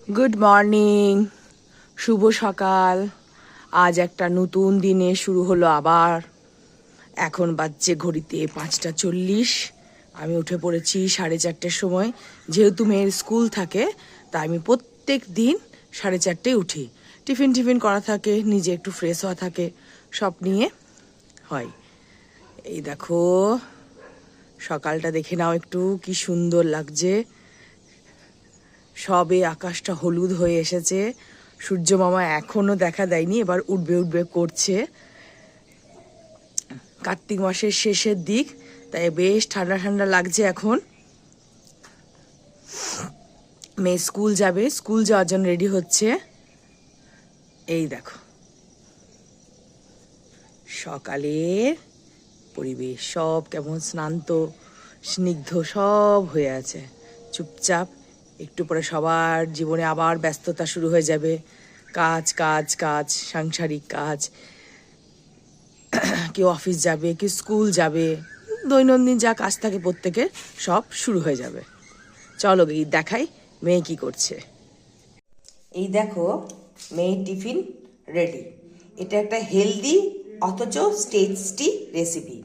Good morning, শুভ সকাল। আজ একটা নতুন দিনে শুরু হলো আবার। এখন বাজছে ঘড়িতে 5:40। আমি উঠে পড়েছি 4:30 সময়। যেহেতু মেয়ের স্কুল থাকে তাই আমি প্রত্যেক দিন 4:30 উঠি। টিফিন করা থাকে, নিজে একটু ফ্রেশ হওয়া থাকে, সব নিয়ে হয়। এই দেখো সকালটা দেখে নাও একটু, কি সুন্দর লাগছে। সবে আকাশটা হলুদ হয়ে এসেছে, সূর্য মামা এখনো দেখা দেয়নি, এবার উঠবে করছে। কার্তিক মাসের শেষের দিক, তাই বেশ ঠান্ডা ঠান্ডা লাগছে এখন। মেয়ে স্কুল যাবে, স্কুল যাওয়ার জন্য রেডি হচ্ছে। এই দেখো সকালের পরিবেশ সব কেমন স্নান্ত স্নিগ্ধ সব হয়ে আছে, চুপচাপ। একটু পরে সবার জীবনে আবার ব্যস্ততা শুরু হয়ে যাবে, কাজ কাজ কাজ, সাংসারিক কাজ। কেউ অফিস যাবে, কেউ স্কুল যাবে, দৈনন্দিন যা কাজ থাকে প্রত্যেকের সব শুরু হয়ে যাবে। চলো গিয়ে দেখাই মেয়ে কি করছে। এই দেখো মেয়ের টিফিন রেডি। এটা একটা হেলদি অথচ টেস্টি রেসিপি।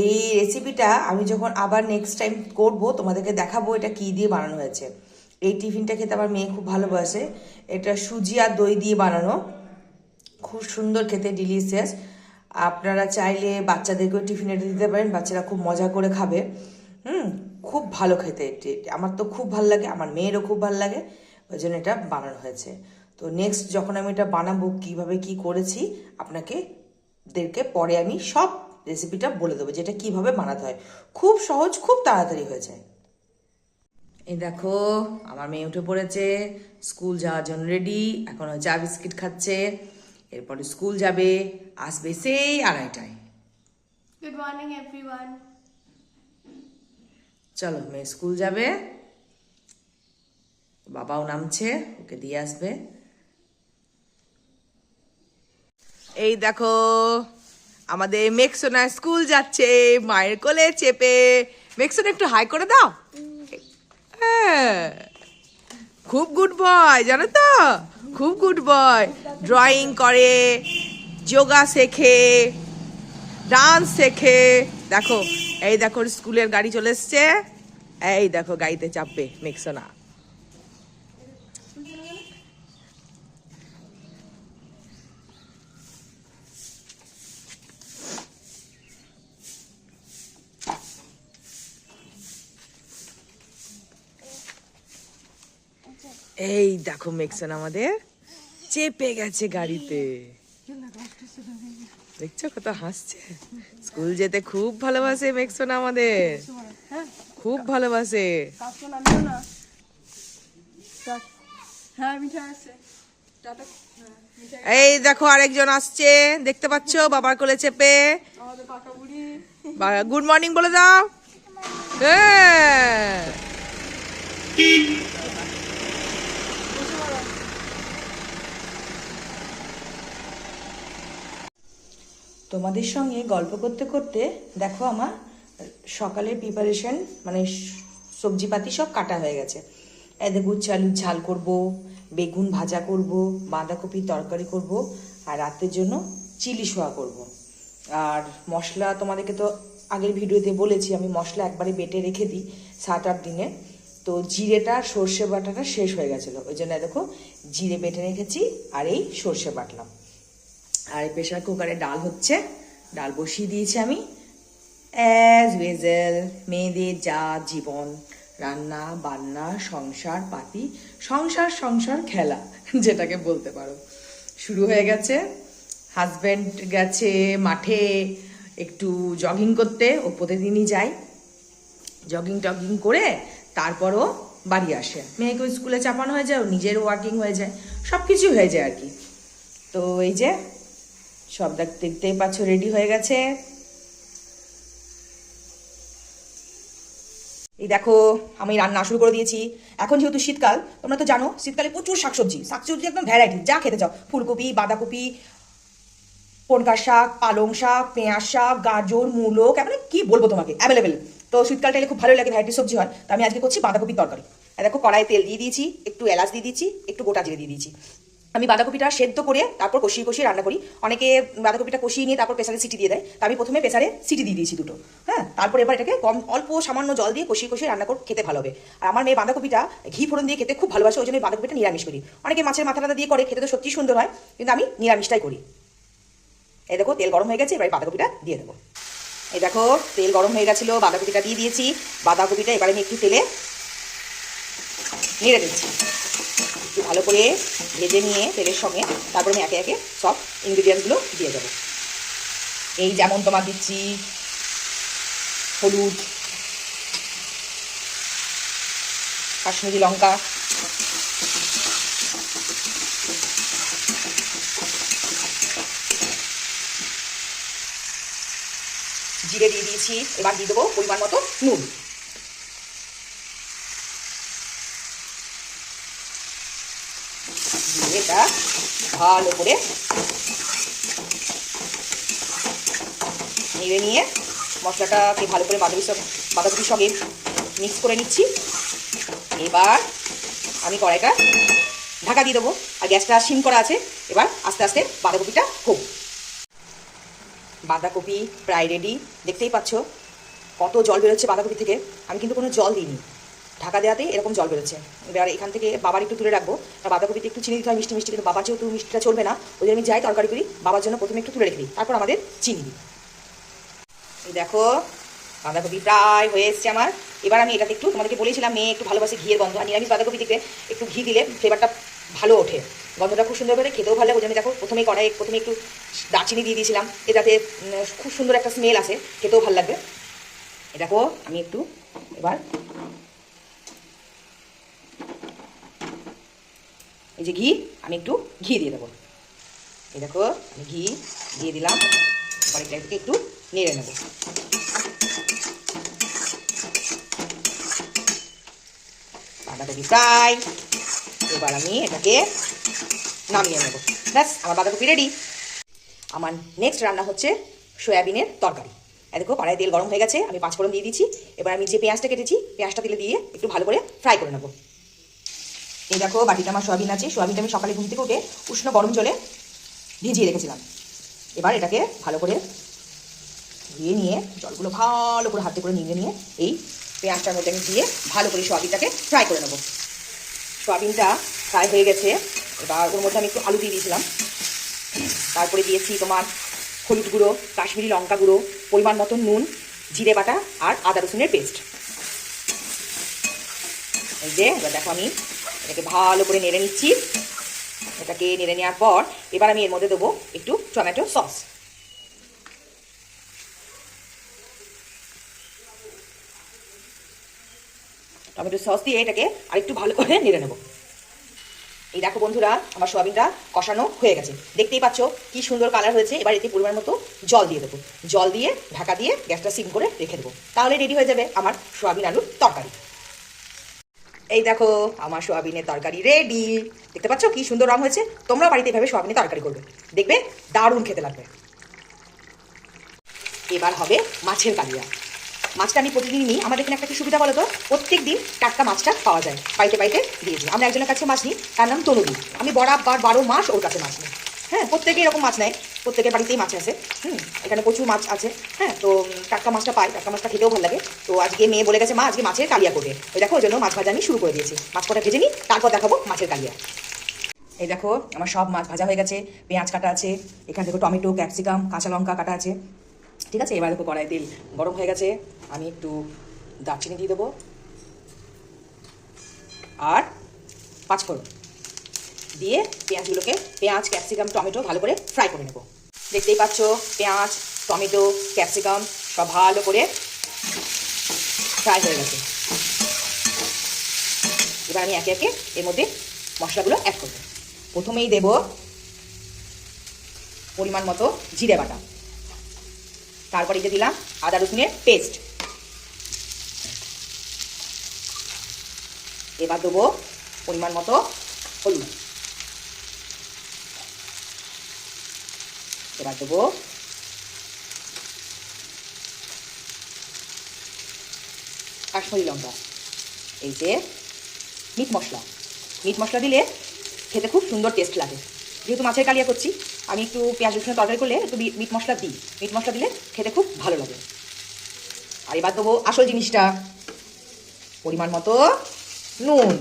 এই রেসিপিটা আমি যখন আবার নেক্সট টাইম করব তোমাদেরকে দেখাবো এটা কি দিয়ে বানানো হয়েছে। এই টিফিনটা খেতে আমার মেয়ে খুব ভালোবাসে। এটা সুজি আর দই দিয়ে বানানো, খুব সুন্দর খেতে, ডিলিশিয়াস। আপনারা চাইলে বাচ্চাদেরকেও টিফিনে দিতে পারেন, বাচ্চারা খুব মজা করে খাবে। খুব ভালো খেতে, আমার তো খুব ভালো লাগে, আমার মেয়েরও খুব ভালো লাগে, ওই জন্য এটা বানানো হয়েছে। তো নেক্সট যখন আমি এটা বানাবো কিভাবে কি করেছি আপনাদেরকে পরে আমি সব রেসিপিটা বলে দেবো, যেটা কিভাবে বানাতে হয়। খুব সহজ, খুব তাড়াতাড়ি হয়ে যায়। এই দেখো আমার মেয়ে উঠে পড়েছে, স্কুল যাওয়ার জন্য রেডি। এখন চা বিস্কিট খাচ্ছে, এরপরে স্কুল যাবে, আসবে সেই 2:30টায়। Good morning everyone. চলো মেয়ে স্কুল যাবে, বাবাও নামছে, ওকে দিয়ে আসবে। এই দেখো আমাদের মেক্সোনা স্কুল যাচ্ছে মায়ের কোলে চেপে। মেক্সোনা একটু হাই করে দাও। হ্যাঁ, খুব গুড বয়, জানো তো, খুব গুড বয়। ড্রয়িং করে, যোগা শেখে, ডান্স শেখে। দেখো এই দেখো স্কুলের গাড়ি চলে এসছে, এই দেখো গাড়িতে চাপবে মেক্সোনা। এই দেখো মেক্সন আমাদের চেপে গেছে গাড়িতে, দেখছো কত হাসছে। স্কুল যেতে খুব ভালোবাসে মেক্সন আমাদের, খুব ভালোবাসে। এই দেখো আরেকজন আসছে, দেখতে পাচ্ছ, বাবার কোলে চেপে। গুড মর্নিং বলে দাও। হ্যাঁ, তোমাদের সঙ্গে গল্প করতে করতে দেখো আমার সকালের প্রিপারেশন, মানে সবজিপাতি সব কাটা হয়ে গেছে। এদের উচ্ছে আলুর ঝাল করব, বেগুন ভাজা করব, বাঁধাকপির তরকারি করব, আর রাতের জন্য চিলি সোয়া করব। আর মশলা তোমাদেরকে তো আগের ভিডিওতে বলেছি, আমি মশলা একবারে বেটে রেখে দিই 7-8 দিনে। তো জিরেটা সর্ষে বাটাটা শেষ হয়ে গেছিলো, ওই জন্য দেখো জিরে বেটে রেখেছি আর এই সর্ষে বাটলাম। আর এই প্রেশার কুকারে ডাল হচ্ছে, ডাল বসিয়ে দিয়েছি আমি। অ্যাজ ইউজুয়াল মেয়েদের যা জীবন, রান্না বান্না, সংসার পাতি, সংসার খেলা যেটাকে বলতে পারো, শুরু হয়ে গেছে। হাজব্যান্ড গেছে মাঠে একটু জগিং করতে, ও প্রতিদিনই যায়। জগিং টগিং করে তারপরও বাড়ি আসে, মেয়েকে স্কুলে চাপানো হয়ে যায়, ও নিজের ওয়ার্কিং হয়ে যায়, সব কিছু হয়ে যায় আর কি। তো এই যে সব দেখতেই পাচ্ছ রেডি হয়ে গেছে। এই দেখো আমি রান্না শুরু করে দিয়েছি। এখন যেহেতু শীতকাল, তোমরা তো জানো শীতকালে প্রচুর শাকসবজি একদম ভ্যারাইটি, যা খেতে চাও, ফুলকপি, বাঁধাকপি, পনকার শাক, পালং শাক, পেঁয়াজ শাক, গাজর, মূলো, মানে কি বলবো তোমাকে, অ্যাভেলেবেল। তো শীতকালটা এলে খুব ভালো লাগে, ভ্যারাইটি সবজি হয়। তো আমি আজকে করছি বাঁধাকপির তরকারি। দেখো কড়াই তেল দিয়ে দিয়েছি, একটু এলাচ দিয়ে দিয়েছি, একটু গোটা জিরে দিয়ে দিয়েছি। আমি বাঁধাকপিটা সেদ্ধ করে তারপর কষিয়ে কষিয়ে রান্না করি। অনেকে বাঁধাকপিটা কষিয়ে নিয়ে তারপর প্রেসারে সিটি দিয়ে দেয়, তা আমি প্রথমে প্রেসারে সিটি দিয়ে দিয়েছি দুটো। হ্যাঁ, তারপর এবার এটাকে অল্প সামান্য জল দিয়ে কষিয়ে কষিয়ে রান্না করে খেতে ভালো হবে। আর আমার মেয়ে বাঁধাকপিটা ঘি ফোড়ন দিয়ে খেতে খুব ভালোবাসে, ওই জন্য বাঁধাকপিটা নিরামিষ করি। অনেকে মাছের মাথা টাথা দিয়ে করে, খেতে তো সত্যি সুন্দর হয়, কিন্তু আমি নিরামিষটাই করি। এই দেখো তেল গরম হয়ে গেছে, এবার বাঁধাকপিটা দিয়ে দেবো। এই দেখো তেল গরম হয়ে গেছিলো, বাঁধাকপিটা দিয়ে দিয়েছি। বাঁধাকপিটা এবার আমি একটু তেলে নেড়ে দিচ্ছি, একটু ভালো করে ভেজে নিয়ে তেলের সঙ্গে তারপর আমি একে একে সব ইনগ্রিডিয়েন্টসগুলো দিয়ে দেবো। এই যেমন তোমার দিচ্ছি হলুদ, কাশ্মীরি লঙ্কা, জিরে দিয়ে দিয়েছি। এবার দিয়ে দেবো পরিমাণ মতো নুন। দিয়ে এটা ভালো করে নেড়ে নিয়ে মশলাটাকে ভালো করে বাঁধাকপির সঙ্গে মিক্স করে নিচ্ছি। এবার আমি কড়াইটা ঢাকা দিয়ে দেবো, আর গ্যাসটা সিম করা আছে। এবার আস্তে আস্তে বাঁধাকপিটা হোক। বাঁধাকপি প্রায় রেডি, দেখতেই পাচ্ছ কত জল বেরোচ্ছে বাঁধাকপি থেকে। আমি কিন্তু কোনো জল দিইনি, ঢাকা দেওয়াতেই এরকম জল বেরোচ্ছে। এবার এখান থেকে বাবার একটু তুলে রাখবো, আর বাঁধাকপিতে একটু চিনি দিতে হয় মিষ্টি মিষ্টি, কিন্তু বাবার যেহেতু মিষ্টিটা চলবে না, ওই জন্য আমি যাই তরকারি করি বাবার জন্য প্রথমে একটু তুলে রেখে দিই, তারপর আমাদের চিনি দিই। এই দেখো বাঁধাকপি প্রায় হয়ে এসছে আমার। এবার আমি এটাতে একটু, তোমাদেরকে বলেছিলাম মেয়ে একটু ভালোবাসে ঘিয়ের গন্ধ, আর নিরামিষ বাঁধাকপি থেকে একটু ঘি দিলে ফ্লেভারটা ভালো ওঠে, গন্ধটা খুব সুন্দর করে, খেতেও ভালো লাগে। ওই জন্য দেখো প্রথমে একটু দারচিনি দিয়ে দিয়েছিলাম, এটাতে খুব সুন্দর একটা স্মেল আসে, খেতেও ভালো লাগবে। এ দেখো আমি একটু এবার এই যে ঘি, আমি একটু ঘি দিয়ে দেবো। এই দেখো আমি ঘি দিয়ে দিলাম, কড়াইটাকে একটু নেড়ে নেব। বাঁধাকপি ফ্রাই, এবার আমি এটাকে নামিয়ে নেব। ব্যাস আমার বাঁধাকপি রেডি। আমার নেক্সট রান্না হচ্ছে সয়াবিনের তরকারি। দেখো কড়াই তেল গরম হয়ে গেছে, আমি 5 ফোড়ন দিয়ে দিচ্ছি। এবার আমি যে পেঁয়াজটা কেটেছি, পেঁয়াজটা তেলে দিয়ে একটু ভালো করে ফ্রাই করে নেব। এই দেখো বাটিতে আমার সয়াবিন আছে, সয়াবিনটা আমি সকালে ঘুম থেকে উঠে উষ্ণ গরম জলে ভিজিয়ে রেখেছিলাম। এবার এটাকে ভালো করে ধুয়ে নিয়ে জলগুলো ভালো করে হাতে করে নিয়ে এই পেঁয়াজটার মধ্যে আমি দিয়ে ভালো করে সয়াবিনটাকে ফ্রাই করে নেব। সয়াবিনটা ফ্রাই হয়ে গেছে, এবার ওর মধ্যে আমি একটু আলু দিয়ে দিয়েছিলাম, তারপরে দিয়েছি তোমার হলুদ গুঁড়ো, কাশ্মীরি লঙ্কা গুঁড়ো, পরিমাণ মতো নুন, জিরে বাটা আর আদা রসুনের পেস্ট। এই যে এবার দেখো আমি এটাকে ভালো করে নেড়ে নিচ্ছি। এটাকে নেড়ে নেওয়ার পর এবার আমি এর মধ্যে দেবো একটু টমেটো সস। টমেটো সস দিয়ে এটাকে আরেকটু ভালো করে নেড়ে নেব। এই দেখো বন্ধুরা আমার সয়াবিনটা কষানো হয়ে গেছে, দেখতেই পাচ্ছ কি সুন্দর কালার হয়েছে। এবার এতে পরিমাণ মতো জল দিয়ে দেবো, জল দিয়ে ঢাকা দিয়ে গ্যাসটা সিম করে রেখে দেবো, তাহলে রেডি হয়ে যাবে আমার সয়াবিন আলুর তরকারি। এই দেখো আমার সয়াবিনের তরকারি রেডি, দেখতে পাচ্ছ কি সুন্দর রং হয়েছে। তোমরাও বাড়িতে এভাবে সয়াবিনের তরকারি করবে, দেখবে দারুণ খেতে লাগবে। এবার হবে মাছের কালিয়া। মাছটা আমি প্রতিদিনই নিই, আমাদের এখানে একটা কি সুবিধা বলো তো, প্রত্যেক দিন টাটকা মাছটা পাওয়া যায়, পাইতে পাইতে দিয়েছি। আমরা একজনের কাছে মাছ নিই, তার নাম তনুদি, আমি বরাবর 12 মাস ওর কাছে মাছ নিই। হ্যাঁ, প্রত্যেকে এরকম মাছ নেয়, প্রত্যেকের বাড়িতেই মাছ আছে। এখানে প্রচুর মাছ আছে। হ্যাঁ, তো টাটকা মাছটা পাই, টাটকা মাছটা খেতেও ভালো লাগে। তো আজকে মেয়ে বলে গেছে মা আজকে মাছের কালিয়া করবে, ওই দেখো ওই জন্য মাছ ভাজা আমি শুরু করে দিয়েছি। মাছ কটা ভেজে নিই, তারপর দেখাবো মাছের কালিয়া। এই দেখো আমার সব মাছ ভাজা হয়ে গেছে, পেঁয়াজ কাটা আছে, এখান থেকে টমেটো, ক্যাপসিকাম, কাঁচা লঙ্কা কাটা আছে। ঠিক আছে, এবার দেখো কড়াই তেল গরম হয়ে গেছে, আমি একটু দারচিনি দিয়ে দেবো আর 5 ফোড়ন দিয়ে পেঁয়াজগুলোকে, পেঁয়াজ ক্যাপসিকাম টমেটো ভালো করে ফ্রাই করে নেব। দেখতেই পাচ্ছ পেঁয়াজ টমেটো ক্যাপসিকাম সব ভালো করে ফ্রাই হয়ে গেছে। এবার আমি একে একে এর মধ্যে মশলাগুলো অ্যাড করব। প্রথমেই দেব পরিমাণ মতো জিরে বাটা, তারপরে যে দিলাম আদা রসুনের পেস্ট। এবার দেবো পরিমাণ মতো হলুদ, এবার দেবো কাশ্মীরি লঙ্কা, এই যে মিট মশলা। মিট মশলা দিলে খেতে খুব সুন্দর টেস্ট লাগে। যেহেতু মাছের কালিয়া করছি, আমি একটু পেঁয়াজ রসুনের তরকারি করলে একটু মিট মশলা দিই। মিট মশলা দিলে খেতে খুব ভালো লাগে। আর এবার দেবো আসল জিনিসটা, পরিমাণ মতো নুন।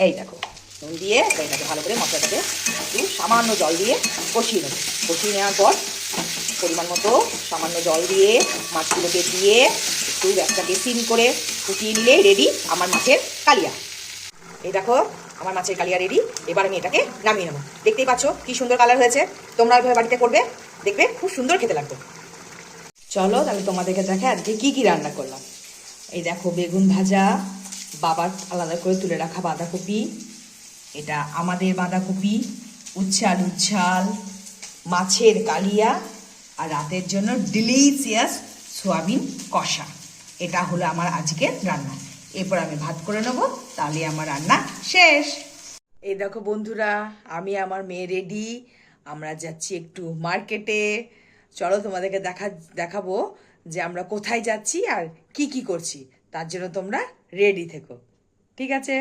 এই দেখো, নুন দিয়ে এটাকে ভালো করে মশলাটাকে একটু সামান্য জল দিয়ে কষিয়ে নেব। কষিয়ে নেওয়ার পর পরিমাণ মতো সামান্য জল দিয়ে মাছগুলোকে দিয়ে একটু গ্যাসটাকে সিম করে ফুটিয়ে নিলেই রেডি আমার মাছের কালিয়া। এই দেখো, আমার মাছের কালিয়া রেডি। এবার আমি এটাকে নামিয়ে নেবো। দেখতেই পাচ্ছ কি সুন্দর কালার হয়েছে। তোমরা ওইভাবে বাড়িতে করবে, দেখবে খুব সুন্দর খেতে লাগবে। চলো তাহলে তোমাদেরকে দেখে আজকে কি কি রান্না করলাম। এই দেখো, বেগুন ভাজা, বাবার আলাদা করে তুলে রাখা বাঁধাকপি, এটা আমাদের বাঁধাকপি, উচ্ছে আলুর ঝাল, মাছের কালিয়া, আর রাতের জন্য ডিলিশিয়াস সোয়াবিন কষা। এটা হলো আমার আজকের রান্না। এরপর আমি ভাত করে নেবো, তাহলে আমার রান্না শেষ। এই দেখো বন্ধুরা, আমি আমার মেয়ে রেডি। আমরা যাচ্ছি একটু মার্কেটে। চলো তোমাদেরকে দেখাবো যে আমরা কোথায় যাচ্ছি আর কি কি করছি। তার জন্য তোমরা রেডি থেকো, ঠিক আছে?